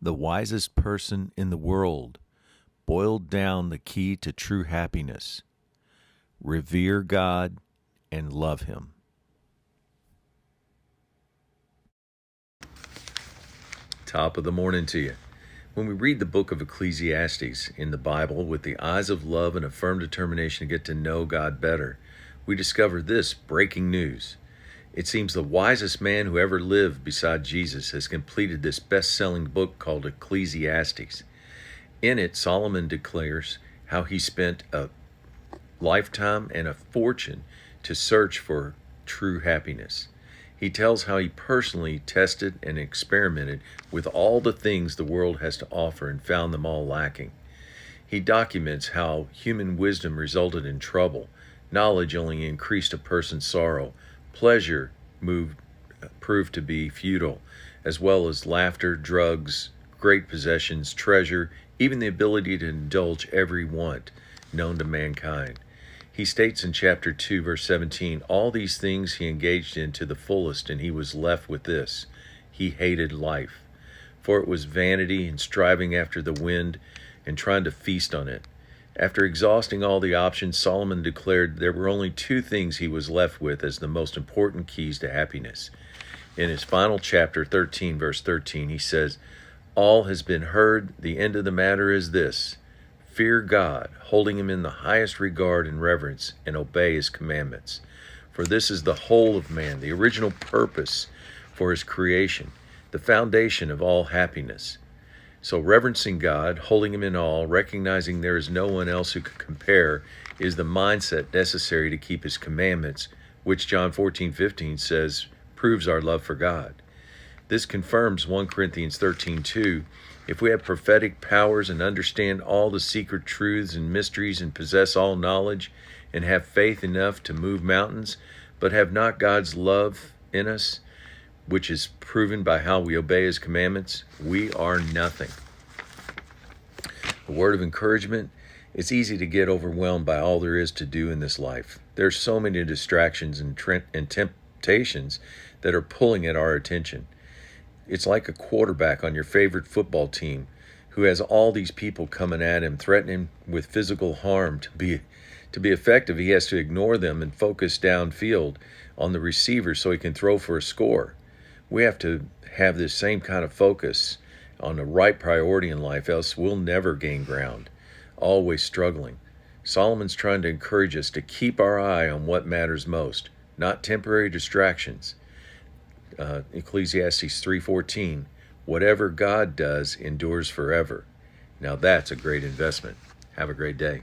The wisest person in the world boiled down the key to true happiness: revere God and love Him. Top of the morning to you. When we read the book of Ecclesiastes in the Bible with the eyes of love and a firm determination to get to know God better, we discover this breaking news. It seems the wisest man who ever lived beside Jesus has completed this best-selling book called Ecclesiastes. In it, Solomon declares how he spent a lifetime and a fortune to search for true happiness. He tells how he personally tested and experimented with all the things the world has to offer and found them all lacking. He documents how human wisdom resulted in trouble, knowledge only increased a person's sorrow, pleasure proved to be futile, as well as laughter, drugs, great possessions, treasure, even the ability to indulge every want known to mankind. He states in chapter 2, verse 17, all these things he engaged in to the fullest, and he was left with this: he hated life. For it was vanity and striving after the wind and trying to feast on it. After exhausting all the options, Solomon declared there were only two things he was left with as the most important keys to happiness. In his final chapter, 13, verse 13, he says, all has been heard. The end of the matter is this: fear God, holding him in the highest regard and reverence, and obey his commandments. For this is the whole of man, the original purpose for his creation, the foundation of all happiness. So reverencing God, holding him in awe, recognizing there is no one else who could compare, is the mindset necessary to keep his commandments, which John 14:15 says proves our love for God. This confirms 1 Corinthians 13:2. If we have prophetic powers and understand all the secret truths and mysteries and possess all knowledge and have faith enough to move mountains, but have not God's love in us, which is proven by how we obey his commandments, we are nothing. A word of encouragement: it's easy to get overwhelmed by all there is to do in this life. There's so many distractions and temptations that are pulling at our attention. It's like a quarterback on your favorite football team who has all these people coming at him, threatening him with physical harm. To be effective, he has to ignore them and focus downfield on the receiver so he can throw for a score. We have to have this same kind of focus on the right priority in life, else we'll never gain ground, always struggling. Solomon's trying to encourage us to keep our eye on what matters most, not temporary distractions. Ecclesiastes 3:14, whatever God does endures forever. Now that's a great investment. Have a great day.